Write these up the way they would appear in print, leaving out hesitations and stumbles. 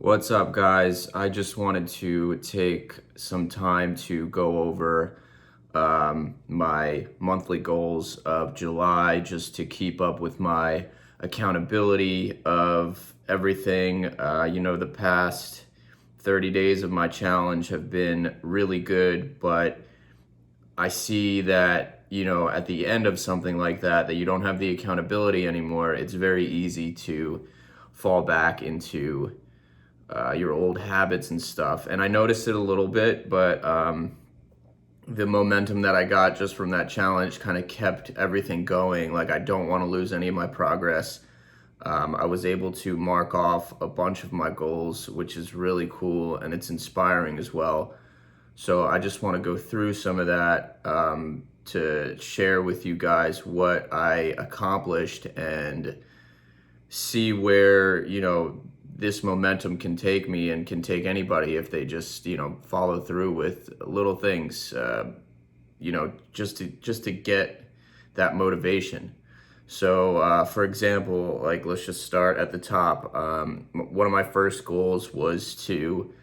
What's up, guys? I just wanted to take some time to go over my monthly goals of July just to keep up with my accountability of everything. The past 30 days of my challenge have been really good, but I see that, at the end of something like that, that you don't have the accountability anymore. It's very easy to fall back into your old habits and stuff. And I noticed it a little bit, but the momentum that I got just from that challenge kind of kept everything going. Like, I don't want to lose any of my progress. I was able to mark off a bunch of my goals, which is really cool and it's inspiring as well. So I just want to go through some of that to share with you guys what I accomplished and see where, this momentum can take me and can take anybody if they just, follow through with little things, just to get that motivation. So, for example, like, let's just start at the top. One of my first goals was to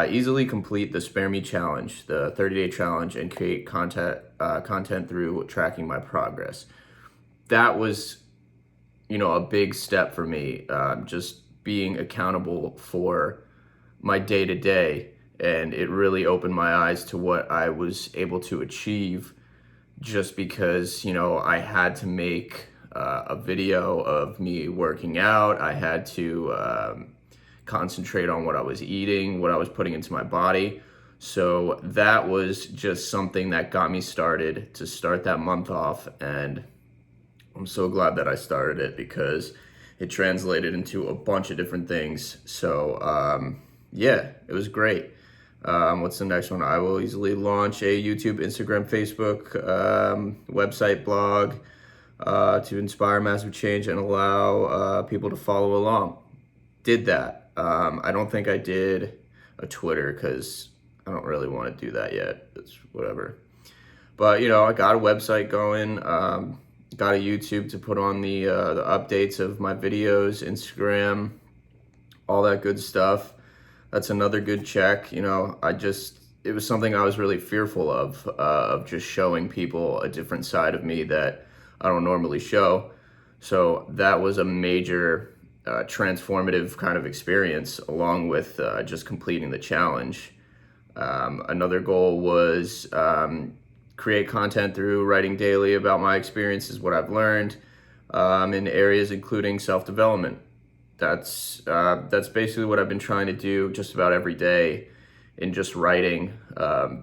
easily complete the Spare Me Challenge, the 30-day challenge, and create content through tracking my progress. That was, a big step for me, just being accountable for my day to day. And it really opened my eyes to what I was able to achieve just because, I had to make a video of me working out. I had to concentrate on what I was eating, what I was putting into my body. So that was just something that got me started to start that month off. And I'm so glad that I started it because it translated into a bunch of different things. So, yeah, it was great. What's the next one? I will easily launch a YouTube, Instagram, Facebook, website, blog to inspire massive change and allow people to follow along. Did that. I don't think I did a Twitter because I don't really want to do that yet. It's whatever. But, I got a website going. Got a YouTube to put on the updates of my videos, Instagram, all that good stuff. That's another good check. It was something I was really fearful of just showing people a different side of me that I don't normally show. So that was a major transformative kind of experience, along with just completing the challenge. Another goal was create content through writing daily about my experiences, what I've learned in areas including self-development. That's basically what I've been trying to do just about every day in just writing how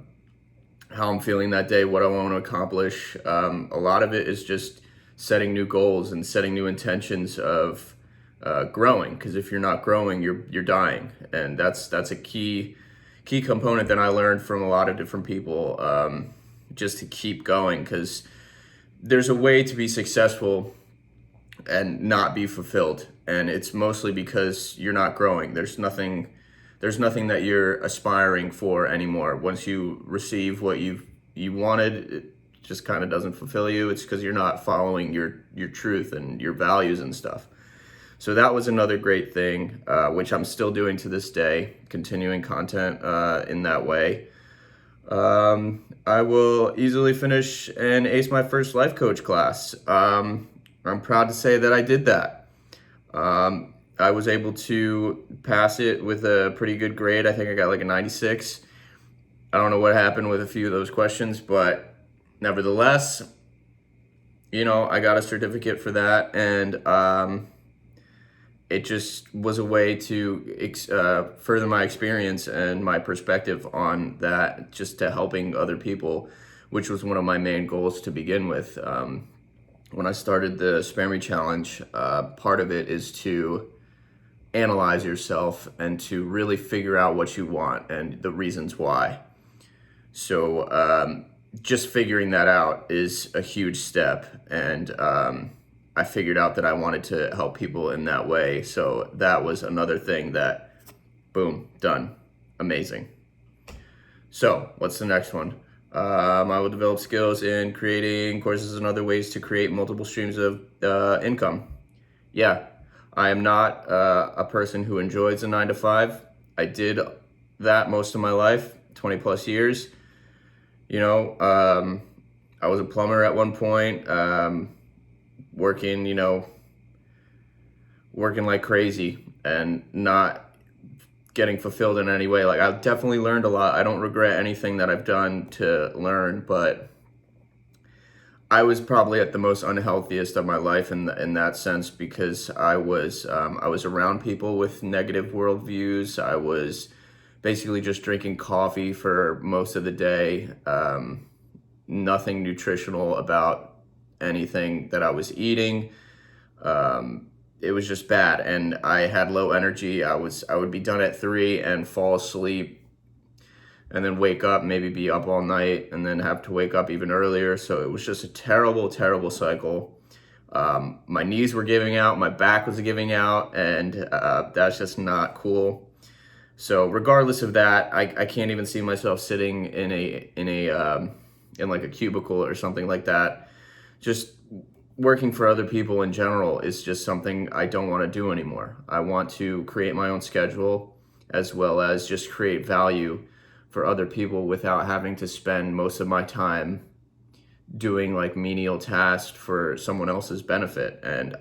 I'm feeling that day, what I want to accomplish. A lot of it is just setting new goals and setting new intentions of growing, because if you're not growing, you're dying, and that's a key component that I learned from a lot of different people, just to keep going, because there's a way to be successful and not be fulfilled, and it's mostly because you're not growing. There's nothing that you're aspiring for anymore. Once you receive what you wanted, it just kind of doesn't fulfill you. It's because you're not following your truth and your values and stuff. So that was another great thing, which I'm still doing to this day, continuing content in that way. I will easily finish and ace my first life coach class. I'm proud to say that I did that. I was able to pass it with a pretty good grade. I think I got like a 96. I don't know what happened with a few of those questions, but nevertheless, I got a certificate for that, and it just was a way to further my experience and my perspective on that, just to helping other people, which was one of my main goals to begin with. When I started the Spare Me Challenge, part of it is to analyze yourself and to really figure out what you want and the reasons why. So just figuring that out is a huge step, and I figured out that I wanted to help people in that way. So that was another thing that, boom, done. Amazing. So what's the next one? I will develop skills in creating courses and other ways to create multiple streams of income. Yeah, I am not a person who enjoys a 9 to 5. I did that most of my life, 20 plus years. You know, I was a plumber at one point, working, working like crazy and not getting fulfilled in any way. Like, I've definitely learned a lot. I don't regret anything that I've done to learn, but I was probably at the most unhealthiest of my life in that sense, because I was around people with negative worldviews. I was basically just drinking coffee for most of the day. Nothing nutritional about anything that I was eating. It was just bad, and I had low energy. I would be done at 3 and fall asleep, and then wake up, maybe be up all night, and then have to wake up even earlier. So it was just a terrible, terrible cycle. My knees were giving out, my back was giving out, and that's just not cool. So regardless of that, I can't even see myself sitting in like a cubicle or something like that. Just working for other people in general is just something I don't want to do anymore. I want to create my own schedule, as well as just create value for other people without having to spend most of my time doing like menial tasks for someone else's benefit. And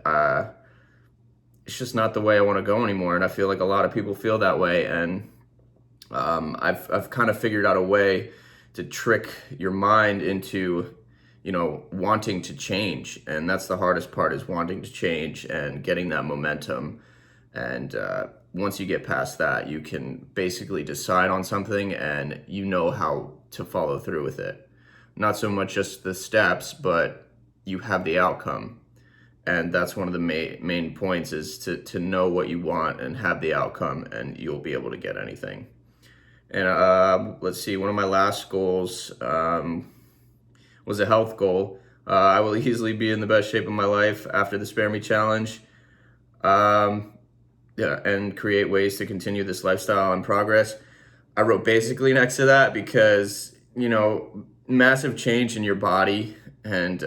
it's just not the way I want to go anymore. And I feel like a lot of people feel that way. And I've kind of figured out a way to trick your mind into, wanting to change. And that's the hardest part, is wanting to change and getting that momentum. And once you get past that, you can basically decide on something and you know how to follow through with it. Not so much just the steps, but you have the outcome. And that's one of the main points, is to know what you want and have the outcome, and you'll be able to get anything. And let's see, one of my last goals was a health goal. I will easily be in the best shape of my life after the Spare Me Challenge. Yeah, and create ways to continue this lifestyle and progress. I wrote basically next to that because, massive change in your body and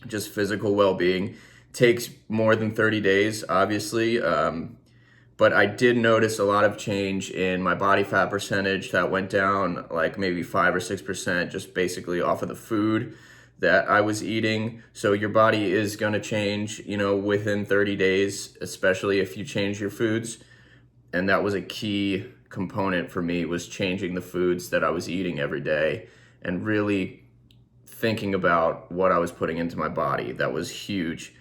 just physical well-being takes more than 30 days, obviously. But I did notice a lot of change in my body fat percentage that went down like maybe 5 or 6%, just basically off of the food that I was eating. So your body is going to change, within 30 days, especially if you change your foods. And that was a key component for me, was changing the foods that I was eating every day and really thinking about what I was putting into my body. That was huge.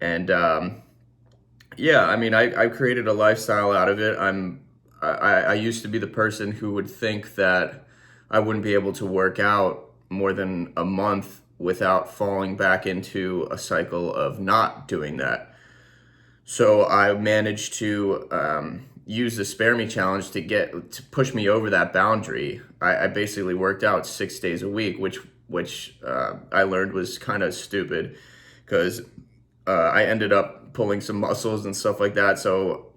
And yeah, I mean, I created a lifestyle out of it. I used to be the person who would think that I wouldn't be able to work out more than a month without falling back into a cycle of not doing that. So I managed to use the Spare Me Challenge to push me over that boundary. I basically worked out 6 days a week, which I learned was kind of stupid, because I ended up pulling some muscles and stuff like that. So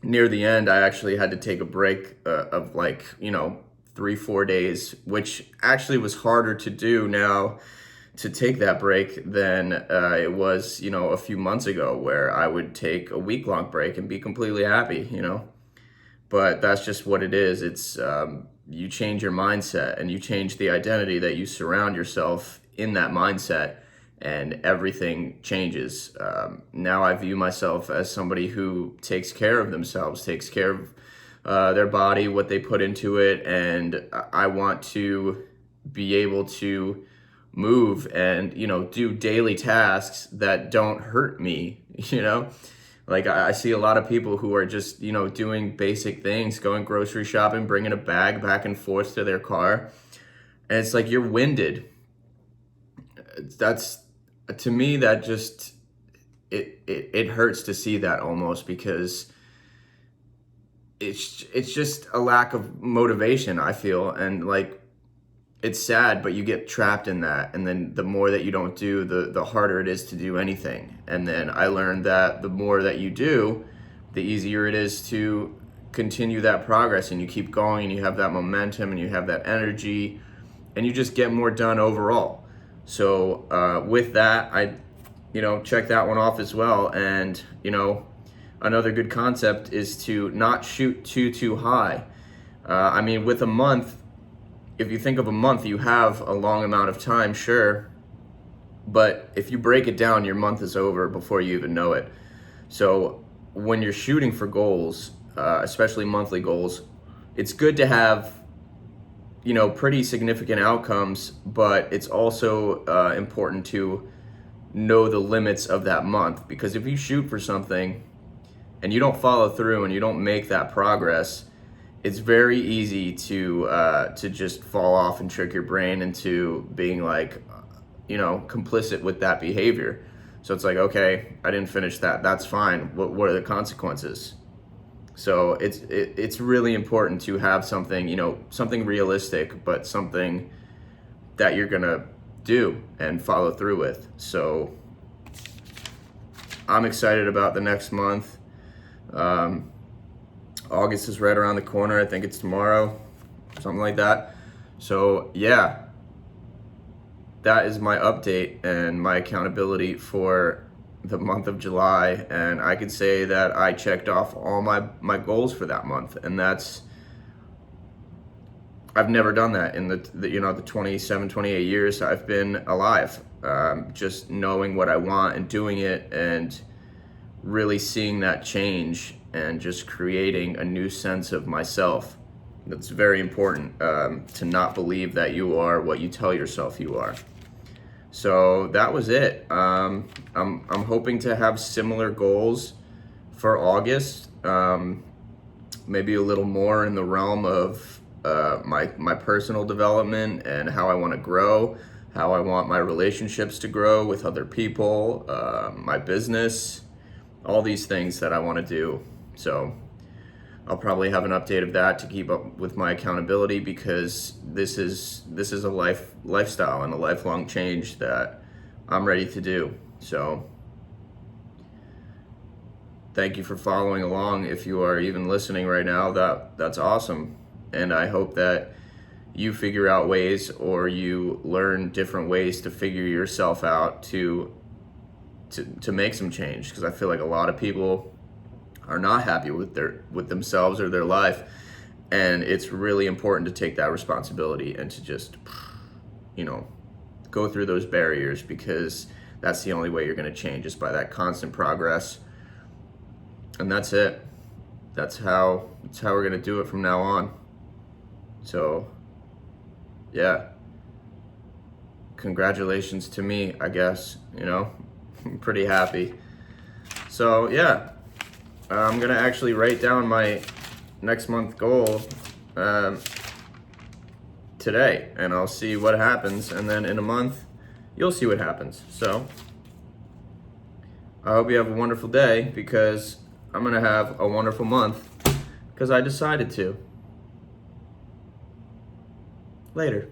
near the end, I actually had to take a break of 3-4 days, which actually was harder to do now, to take that break, than it was, a few months ago, where I would take a week-long break and be completely happy, But that's just what it is. It's you change your mindset and you change the identity that you surround yourself in that mindset, and everything changes. Now I view myself as somebody who takes care of themselves, takes care of their body, what they put into it, and I want to be able to move and, do daily tasks that don't hurt me, Like, I see a lot of people who are just, doing basic things, going grocery shopping, bringing a bag back and forth to their car. And it's like, you're winded. That's, to me, that just, it hurts to see that, almost, because it's just a lack of motivation, I feel. And like, it's sad, but you get trapped in that. And then the more that you don't do, the harder it is to do anything. And then I learned that the more that you do, the easier it is to continue that progress, and you keep going, and you have that momentum, and you have that energy, and you just get more done overall. So with that, check that one off as well. And, another good concept is to not shoot too high. I mean, with a month, if you think of a month, you have a long amount of time, sure. But if you break it down, your month is over before you even know it. So when you're shooting for goals, especially monthly goals, it's good to have, pretty significant outcomes, but it's also important to know the limits of that month. Because if you shoot for something and you don't follow through and you don't make that progress, it's very easy to just fall off and trick your brain into being like, complicit with that behavior. So it's like, okay, I didn't finish that. That's fine. What are the consequences? So it's really important to have something, something realistic, but something that you're gonna do and follow through with. So I'm excited about the next month. August is right around the corner. I think it's tomorrow, something like that. So yeah, that is my update and my accountability for the month of July. And I could say that I checked off all my goals for that month. And I've never done that in the 27, 28 years I've been alive. Just knowing what I want and doing it and really seeing that change and just creating a new sense of myself. That's very important, to not believe that you are what you tell yourself you are. So that was it. I'm hoping to have similar goals for August, maybe a little more in the realm of my personal development and how I want to grow, how I want my relationships to grow with other people, my business, all these things that I want to do. So I'll probably have an update of that to keep up with my accountability, because this is a lifestyle and a lifelong change that I'm ready to do. So thank you for following along. If you are even listening right now, that's awesome. And I hope that you figure out ways, or you learn different ways to figure yourself out to make some change, because I feel like a lot of people are not happy with themselves or their life, and it's really important to take that responsibility and to just go through those barriers, because that's the only way you're going to change, is by that constant progress. And that's it. That's how we're going to do it from now on. So yeah, congratulations to me, I guess. I'm pretty happy. So yeah, I'm gonna actually write down my next month goal today, and I'll see what happens, and then in a month you'll see what happens. So I hope you have a wonderful day, because I'm gonna have a wonderful month because I decided to. Later.